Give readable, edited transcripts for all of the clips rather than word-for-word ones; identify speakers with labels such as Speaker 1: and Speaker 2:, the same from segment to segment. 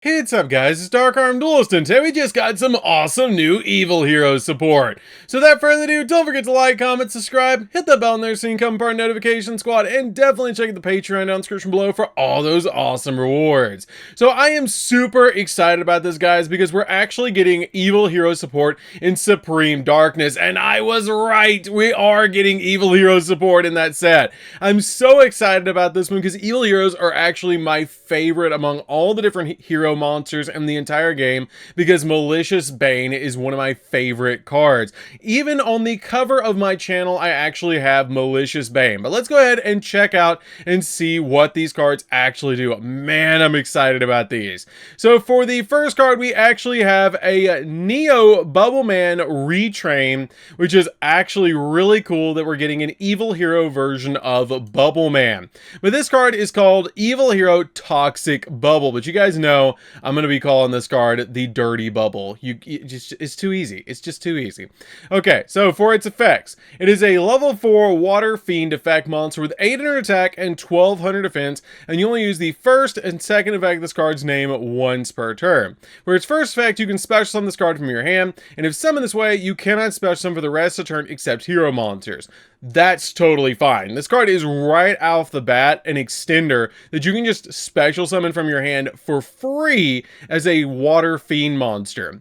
Speaker 1: Hey, what's up guys, it's DarkArmedDuelist, and today we just got some awesome new Evil Heroes support. So without further ado, don't forget to like, comment, subscribe, hit that bell in there so you can become part of the notification squad, and definitely check the Patreon down in the description below for all those awesome rewards. So I am super excited about this, guys, because we're actually getting Evil Hero support in Supreme Darkness, and I was right, we are getting Evil Hero support in that set. I'm so excited about this one because Evil Heroes are actually my favorite among all the different hero monsters in the entire game, because Malicious Bane is one of my favorite cards. Even on the cover of my channel, I actually have Malicious Bane. But let's go ahead and check out and see what these cards actually do. Man, I'm excited about these. So for the first card, we actually have a Neo Bubbleman Retrain, which is actually really cool that we're getting an Evil Hero version of Bubbleman. But this card is called Evil Hero Toxic Bubble, but you guys know I'm going to be calling this card the Dirty Bubble. It's too easy. It's just too easy. Okay, so for its effects, it is a level 4 Water Fiend effect monster with 800 attack and 1200 defense, and you only use the first and second effect of this card's name once per turn. For its first effect, you can special summon this card from your hand, and if summoned this way, you cannot special summon for the rest of the turn except hero monsters. That's totally fine. This card is right off the bat an extender that you can just special summon from your hand for free as a Water Fiend monster.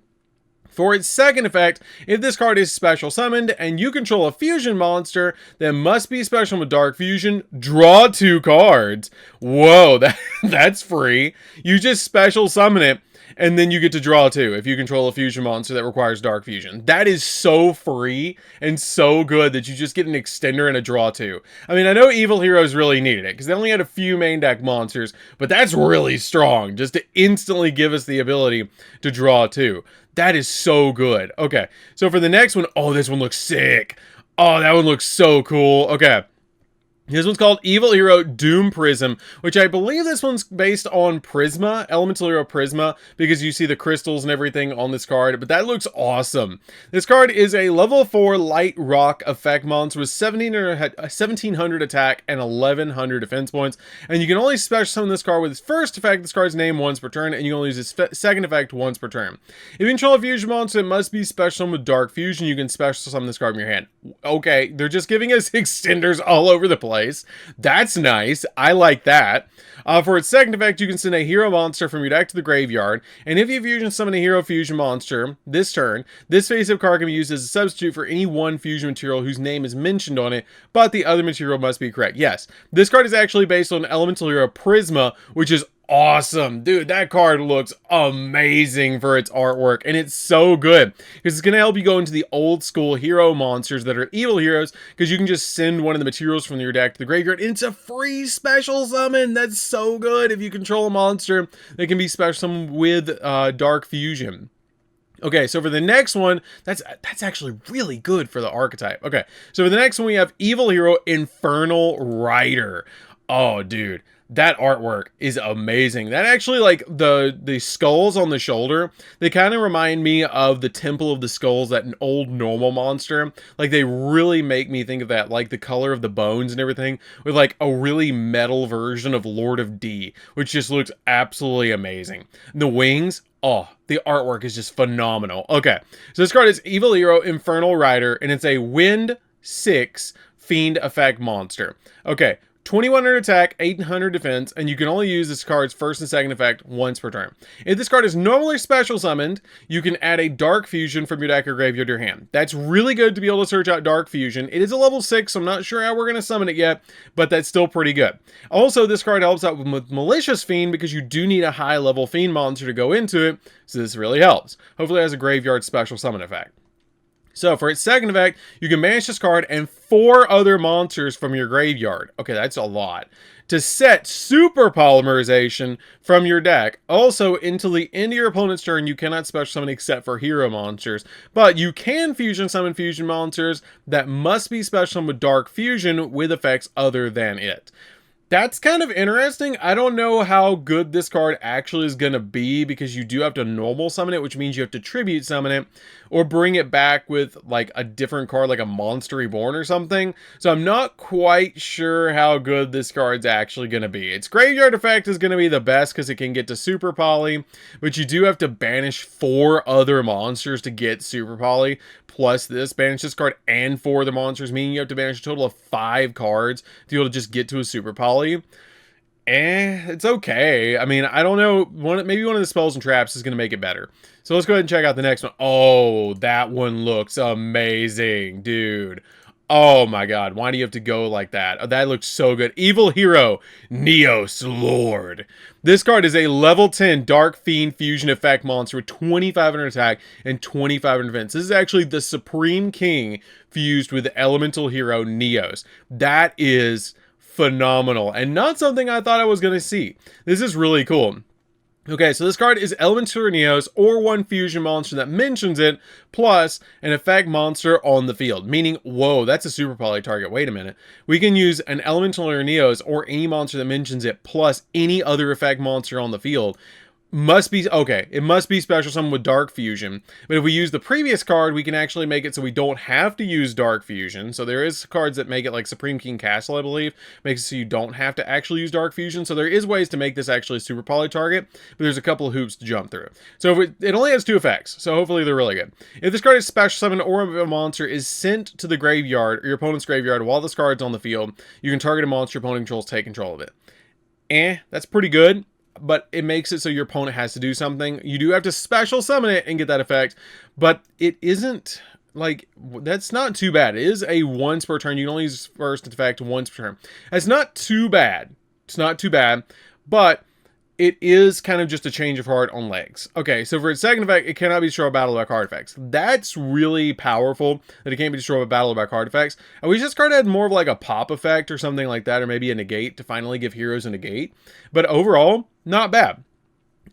Speaker 1: For its second effect, if this card is special summoned and you control a fusion monster that must be special with Dark Fusion, draw 2 cards. Whoa, that's free. You just special summon it, and then you get to draw 2 if you control a fusion monster that requires Dark Fusion. That is so free and so good that you just get an extender and a draw 2. I mean, I know Evil Heroes really needed it because they only had a few main deck monsters, but that's really strong just to instantly give us the ability to draw 2. That is so good. Okay, so for the next one, oh, this one looks sick. Oh, that one looks so cool. Okay. This one's called Evil Hero Doom Prism, which I believe this one's based on Prisma, Elemental Hero Prisma, because you see the crystals and everything on this card, but that looks awesome. This card is a level 4 Light Rock effect monster with 1700 attack and 1100 defense points, and you can only special summon this card with its first effect, this card's name, once per turn, and you can only use its second effect once per turn. If you control a fusion monster, it must be special summoned with Dark Fusion. You can special summon this card in your hand. Okay, they're just giving us extenders all over the place. That's nice. I like that. For its second effect, you can send a hero monster from your deck to the graveyard, and if you fusion summon a hero fusion monster this turn, this face-up card can be used as a substitute for any one fusion material whose name is mentioned on it, but the other material must be correct. Yes, this card is actually based on Elemental Hero Prisma, which is awesome. Dude, that card looks amazing for its artwork, and it's so good because it's going to help you go into the old school hero monsters that are evil heroes, because you can just send one of the materials from your deck to the graveyard and it's a free special summon. That's so good if you control a monster that can be special summoned with Dark Fusion. Okay, so for the next one, that's actually really good for the archetype. Okay, so for the next one, we have Evil Hero Infernal Rider. Oh, dude, that artwork is amazing. That actually, like, the skulls on the shoulder, they kind of remind me of the Temple of the Skulls, that an old normal monster. Like, they really make me think of that, like the color of the bones and everything, with like a really metal version of Lord of D, which just looks absolutely amazing. The wings, oh, the artwork is just phenomenal. Okay, so this card is Evil Hero Infernal Rider, and it's a Wind 6 Fiend effect monster. Okay, 2100 attack, 800 defense, and you can only use this card's first and second effect once per turn. If this card is normally special summoned, you can add a Dark Fusion from your deck or graveyard to your hand. That's really good to be able to search out Dark Fusion. It is a level 6, so I'm not sure how we're going to summon it yet, but that's still pretty good. Also, this card helps out with Malicious Fiend because you do need a high level Fiend monster to go into it, so this really helps. Hopefully it has a graveyard special summon effect. So for its second effect, you can banish this card and 4 other monsters from your graveyard. Okay, that's a lot. To set Super Polymerization from your deck. Also, until the end of your opponent's turn, you cannot special summon except for hero monsters. But you can fusion summon fusion monsters that must be special summoned with Dark Fusion with effects other than it. That's kind of interesting. I don't know how good this card actually is going to be because you do have to normal summon it, which means you have to tribute summon it or bring it back with like a different card, like a Monster Reborn or something. So I'm not quite sure how good this card's actually going to be. Its graveyard effect is going to be the best because it can get to Super Poly, but you do have to banish 4 other monsters to get Super Poly. Plus this, banish this card and 4 other monsters, meaning you have to banish a total of 5 cards to be able to just get to a Super Poly. It's okay. I mean, I don't know. Maybe one of the spells and traps is going to make it better. So let's go ahead and check out the next one. Oh, that one looks amazing, dude. Oh my god, why do you have to go like that? Oh, that looks so good. Evil Hero, Neos Lord. This card is a level 10 Dark Fiend Fusion Effect monster with 2500 attack and 2500 defense. This is actually the Supreme King fused with Elemental Hero Neos. That is phenomenal and not something I thought I was going to see. This is really cool. Okay, so this card is Elemental Neos or one fusion monster that mentions it, plus an effect monster on the field. Meaning, whoa, that's a Super Poly target. Wait a minute. We can use an Elemental Neos or any monster that mentions it, plus any other effect monster on the field. Must be, okay, it must be special summon with Dark Fusion. But if we use the previous card, we can actually make it so we don't have to use Dark Fusion. So there is cards that make it like Supreme King Castle, I believe. Makes it so you don't have to actually use Dark Fusion. So there is ways to make this actually a Super Poly target, but there's a couple of hoops to jump through. So if it only has 2 effects, so hopefully they're really good. If this card is special summon or a monster is sent to the graveyard or your opponent's graveyard while this card's on the field, you can target a monster your opponent controls, take control of it. That's pretty good. But it makes it so your opponent has to do something. You do have to special summon it and get that effect, but it isn't like, that's not too bad. It is a once per turn. You can only use first effect once per turn. It's not too bad. It's not too bad, but it is kind of just a change of heart on legs. Okay, so for its second effect, it cannot be destroyed by battle by card effects. That's really powerful that it can't be destroyed by battle by card effects. I wish this card had more of like a pop effect or something like that, or maybe a negate to finally give heroes a negate. But overall, not bad.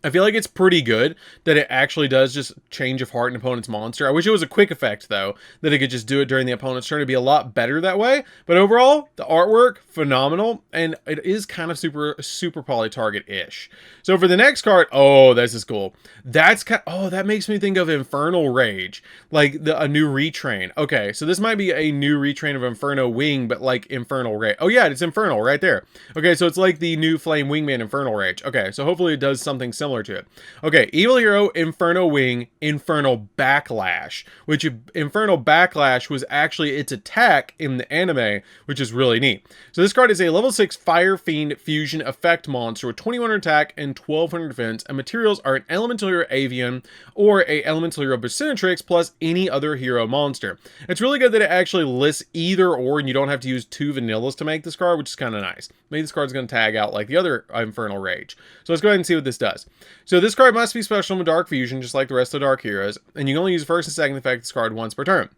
Speaker 1: I feel like it's pretty good that it actually does just change of heart an opponent's monster. I wish it was a quick effect, though, that it could just do it during the opponent's turn. It'd be a lot better that way. But overall, the artwork, phenomenal. And it is kind of super poly target-ish. So for the next card, oh, this is cool. That's that makes me think of Infernal Rage. Like a new retrain. Okay, so this might be a new retrain of Inferno Wing, but like Infernal Rage. Oh yeah, it's Infernal right there. Okay, so it's like the new Flame Wingman Infernal Rage. Okay, so hopefully it does something similar to it. Okay, Evil Hero, Inferno Wing, Infernal Backlash, which Infernal Backlash was actually its attack in the anime, which is really neat. So this card is a level 6 Fire Fiend Fusion Effect monster with 2100 attack and 1200 defense, and materials are an Elemental Hero Avian or a Elemental Hero Bacinetrix plus any other hero monster. It's really good that it actually lists either or, and you don't have to use 2 vanillas to make this card, which is kind of nice. Maybe this card's going to tag out like the other Infernal Rage. So let's go ahead and see what this does. So this card must be special with Dark Fusion, just like the rest of the Dark Heroes, and you can only use first and second effect this card once per turn.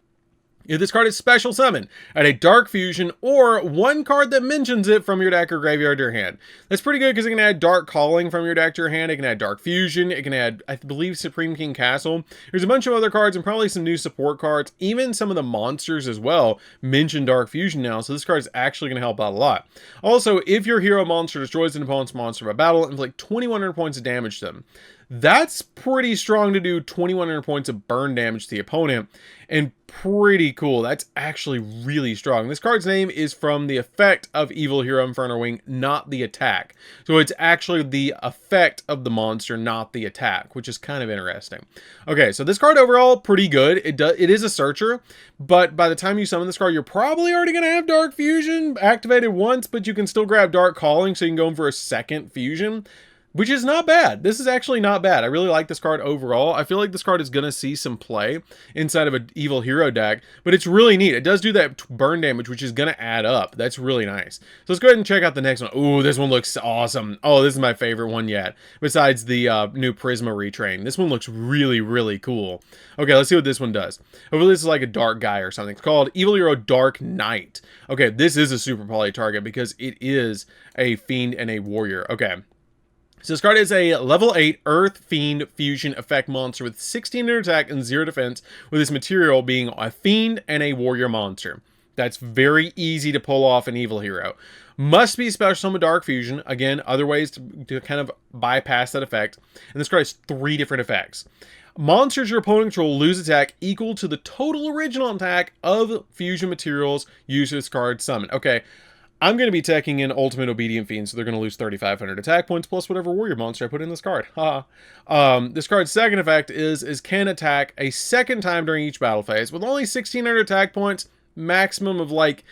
Speaker 1: If this card is special summon, add a Dark Fusion or one card that mentions it from your deck or graveyard to your hand. That's pretty good because it can add Dark Calling from your deck to your hand. It can add Dark Fusion. It can add, I believe, Supreme King Castle. There's a bunch of other cards and probably some new support cards. Even some of the monsters as well mention Dark Fusion now, so this card is actually going to help out a lot. Also, if your hero monster destroys an opponent's monster by battle, inflict 2100 points of damage to them. That's pretty strong to do 2100 points of burn damage to the opponent, and pretty cool. That's actually really strong. This card's name is from the effect of Evil Hero Inferno Wing, not the attack. So it's actually the effect of the monster, not the attack, which is kind of interesting. Okay, so this card overall, pretty good. It is a searcher, but by the time you summon this card, you're probably already going to have Dark Fusion activated once, but you can still grab Dark Calling, so you can go in for a second fusion, which is not bad. This is actually not bad. I really like this card overall. I feel like this card is going to see some play inside of an Evil Hero deck, but it's really neat. It does do that burn damage, which is going to add up. That's really nice. So let's go ahead and check out the next one. Ooh, this one looks awesome. Oh, this is my favorite one yet, besides the new Prisma retrain. This one looks really, really cool. Okay, let's see what this one does. Hopefully this is like a dark guy or something. It's called Evil Hero Dark Knight. Okay, this is a super poly target because it is a fiend and a warrior. Okay. So this card is a level 8 Earth Fiend Fusion Effect monster with 1600 attack and 0 defense, with this material being a fiend and a warrior monster. That's very easy to pull off an evil hero. Must be special summon Dark Fusion. Again, other ways to kind of bypass that effect. And this card has 3 different effects. Monsters your opponent control lose attack equal to the total original attack of fusion materials used this card summon. Okay, I'm going to be teching in Ultimate Obedient Fiend, so they're going to lose 3,500 attack points plus whatever warrior monster I put in this card. This card's second effect is can attack a second time during each battle phase with only 1,600 attack points, maximum of like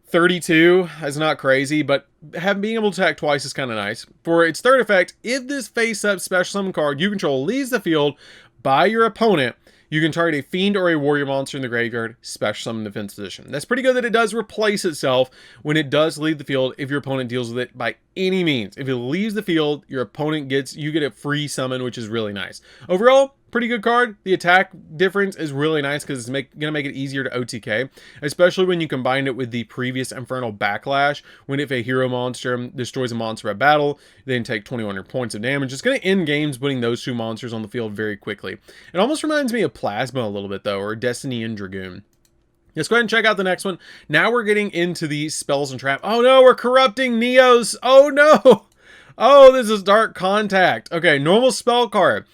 Speaker 1: 32. That's not crazy, but being able to attack twice is kind of nice. For its third effect, if this face-up special summon card you control leaves the field by your opponent, you can target a fiend or a warrior monster in the graveyard, special summon defense position. That's pretty good that it does replace itself when it does leave the field if your opponent deals with it by any means. If it leaves the field, your opponent you get a free summon, which is really nice. Overall, pretty good card. The attack difference is really nice because it's going to make it easier to OTK, especially when you combine it with the previous Infernal Backlash, when if a hero monster destroys a monster at battle, then take 2,100 points of damage. It's going to end games putting those 2 monsters on the field very quickly. It almost reminds me of Plasma a little bit though, or Destiny and Dragoon. Let's go ahead and check out the next one. Now we're getting into the spells and trap. Oh no, we're corrupting Neos. Oh no. Oh, this is Dark Contact. Okay, normal spell card.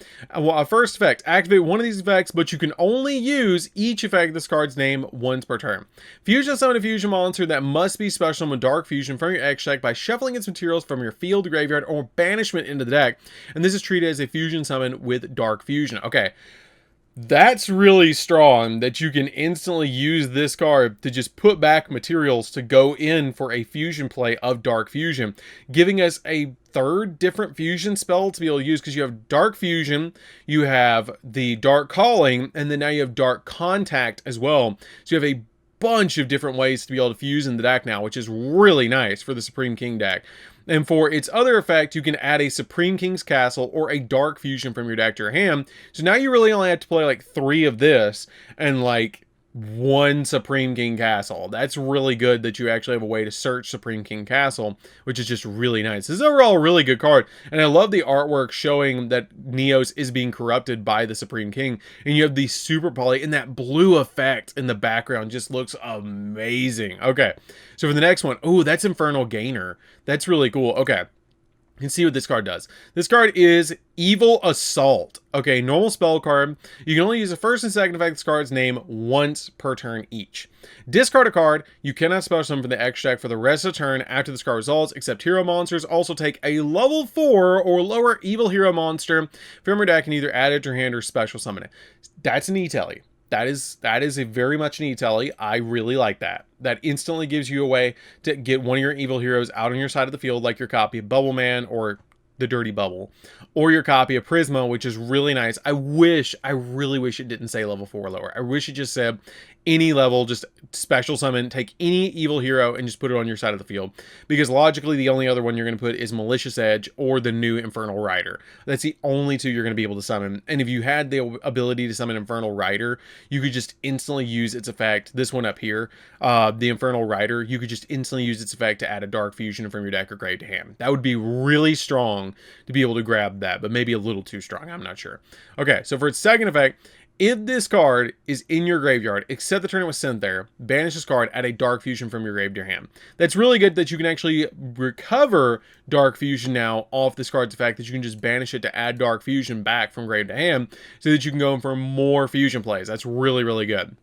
Speaker 1: First effect, activate one of these effects, but you can only use each effect of this card's name once per turn. Fusion summon a fusion monster that must be special summoned Dark Fusion from your X deck by shuffling its materials from your field, graveyard, or banishment into the deck. And this is treated as a fusion summon with Dark Fusion. Okay. That's really strong that you can instantly use this card to just put back materials to go in for a fusion play of Dark Fusion, giving us a third different fusion spell to be able to use, because you have Dark Fusion, you have the Dark Calling, and then now you have Dark Contact as well. So you have a bunch of different ways to be able to fuse in the deck now, which is really nice for the Supreme King deck. And for its other effect, you can add a Supreme King's Castle or a Dark Fusion from your deck to your hand. So now you really only have to play like 3 of this and like 1 Supreme King Castle. That's really good that you actually have a way to search Supreme King Castle, which is just really nice. This is overall a really good card, and I love the artwork showing that Neos is being corrupted by the Supreme King, and you have the super poly, and that blue effect in the background just looks amazing. Okay, so for the next one, oh, that's Infernal Gainer. That's really cool. Okay. You can see what this card does. This card is Evil Assault. Okay, normal spell card. You can only use the first and second effect of this card's name once per turn each. Discard a card. You cannot special summon from the X deck for the rest of the turn after this card resolves, except hero monsters also take a level 4 or lower evil hero monster from your deck and either add it to your hand or special summon it. That's an E-Telly. That is a very much an E-Telly. I really like that. That instantly gives you a way to get one of your evil heroes out on your side of the field, like your copy of Bubble Man or the Dirty Bubble, or your copy of Prisma, which is really nice. I really wish it didn't say level 4 or lower. I wish it just said any level, just special summon, take any evil hero and just put it on your side of the field. Because logically, the only other one you're going to put is Malicious Edge or the new Infernal Rider. That's the only 2 you're going to be able to summon. And if you had the ability to summon Infernal Rider, you could just instantly use its effect. This one up here, the Infernal Rider, you could just instantly use its effect to add a Dark Fusion from your deck or grave to hand. That would be really strong to be able to grab that, but maybe a little too strong. I'm not sure. Okay, so for its second effect, if this card is in your graveyard, except the turn it was sent there, banish this card, add a Dark Fusion from your grave to your hand. That's really good that you can actually recover Dark Fusion now off this card's effect, that you can just banish it to add Dark Fusion back from grave to hand so that you can go in for more fusion plays. That's really, really good.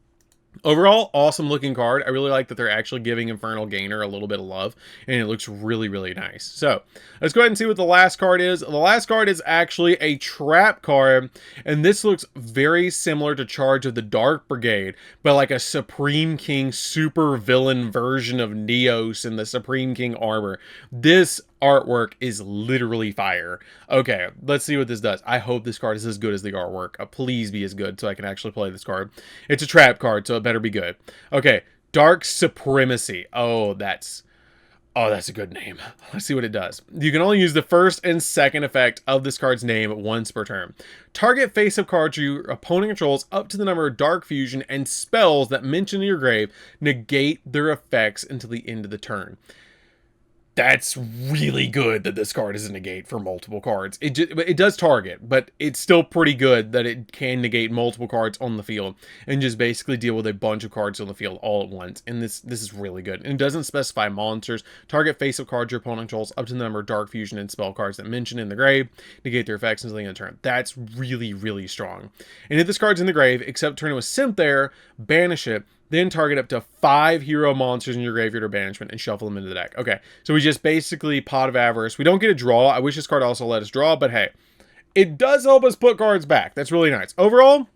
Speaker 1: Overall, awesome looking card. I really like that they're actually giving Infernal Gainer a little bit of love, and it looks really, really nice. So let's go ahead and see what the last card is. The last card is actually a trap card, and this looks very similar to Charge of the Dark Brigade, but like a Supreme King super villain version of Neos in the Supreme King armor. This artwork is literally fire. Okay, let's see what this does. I hope this card is as good as the artwork. Please be as good so I can actually play this card. It's a trap card, so it better be good. Okay, Dark Supremacy. Oh, that's a good name. Let's see what it does. You can only use the first and second effect of this card's name once per turn. Target face-up cards your opponent controls up to the number of Dark Fusion and spells that mention in your grave negate their effects until the end of the turn. That's really good that this card is a negate for multiple cards. It does target, but it's still pretty good that it can negate multiple cards on the field and just basically deal with a bunch of cards on the field all at once. And this is really good. And it doesn't specify monsters. Target face-up cards your opponent controls up to the number of Dark Fusion and spell cards that mention in the grave. Negate their effects until the end of the turn. That's really, really strong. And if this card's in the grave, except turn it with Simp there, banish it. Then target up to 5 hero monsters in your graveyard or banishment and shuffle them into the deck. Okay, so we just basically Pot of Avarice. We don't get a draw. I wish this card also let us draw, but hey, it does help us put cards back. That's really nice. Overall,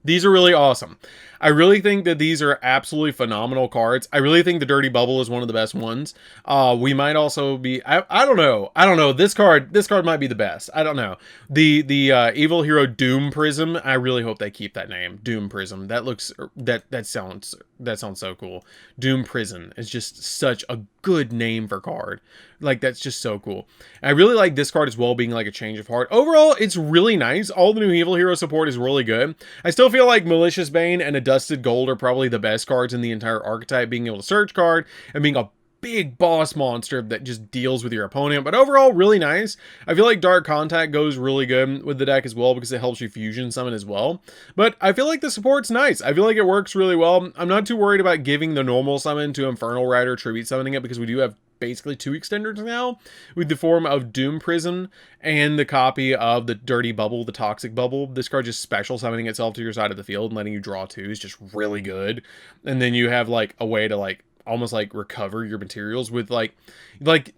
Speaker 1: these are really awesome. I really think that these are absolutely phenomenal cards. I really think the Dirty Bubble is one of the best ones. We might also be, I don't know. This card might be the best. I don't know. The Evil Hero Doom Prism, I really hope they keep that name. Doom Prism. That sounds so cool. Doom Prison is just such a good name for card. Like, that's just so cool. I really like this card as well, being like a change of heart. Overall, it's really nice. All the new Evil Hero support is really good. I still feel like Malicious Bane and a Dusted Gold are probably the best cards in the entire archetype, being able to search card and being a big boss monster that just deals with your opponent. But overall, really nice. I feel like Dark Contact goes really good with the deck as well because it helps you fusion summon as well. But I feel like the support's nice. I feel like it works really well. I'm not too worried about giving the normal summon to Infernal Rider, tribute summoning it, because we do have basically 2 extenders now with the form of Doom Prison and the copy of the Dirty Bubble, the Toxic Bubble. This card just special summoning itself to your side of the field and letting you draw 2 is just really good. And then you have like a way to like almost like recover your materials with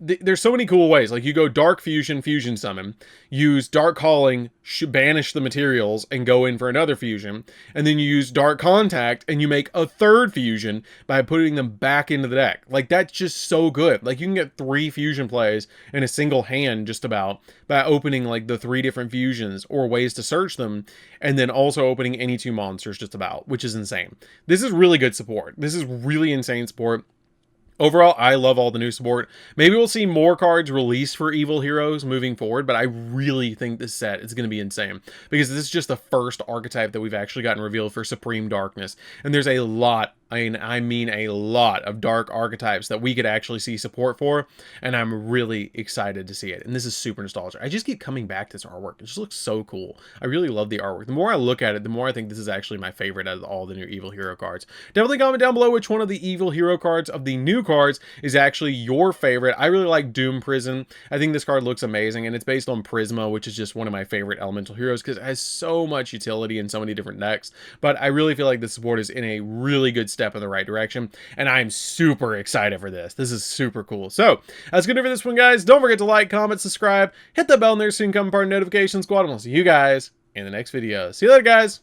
Speaker 1: there's so many cool ways. Like, you go Dark Fusion, fusion summon, use Dark Calling, banish the materials and go in for another fusion, and then you use Dark Contact and you make a third fusion by putting them back into the deck. Like, that's just so good. Like, you can get 3 fusion plays in a single hand just about by opening like the 3 different fusions or ways to search them, and then also opening any 2 monsters just about, which is insane. This is really good support. This is really insane support. Overall, I love all the new support. Maybe we'll see more cards released for Evil Heroes moving forward, but I really think this set is going to be insane because this is just the first archetype that we've actually gotten revealed for Supreme Darkness. And there's a lot, I mean a lot of dark archetypes that we could actually see support for, and I'm really excited to see it. And this is super nostalgic. I just keep coming back to this artwork. It just looks so cool. I really love the artwork. The more I look at it, the more I think this is actually my favorite out of all the new Evil Hero cards. Definitely comment down below which one of the Evil Hero cards of the new cards is actually your favorite. I really like Doom Prison. I think this card looks amazing, and it's based on Prisma, which is just one of my favorite elemental heroes because it has so much utility in so many different decks. But I really feel like the support is in a really good step in the right direction, and I'm super excited for this. This is super cool. So that's good for this one, guys. Don't forget to like, comment, subscribe, hit the bell, and there's soon come part of notification squad, and I'll see you guys in the next video. See you later, guys.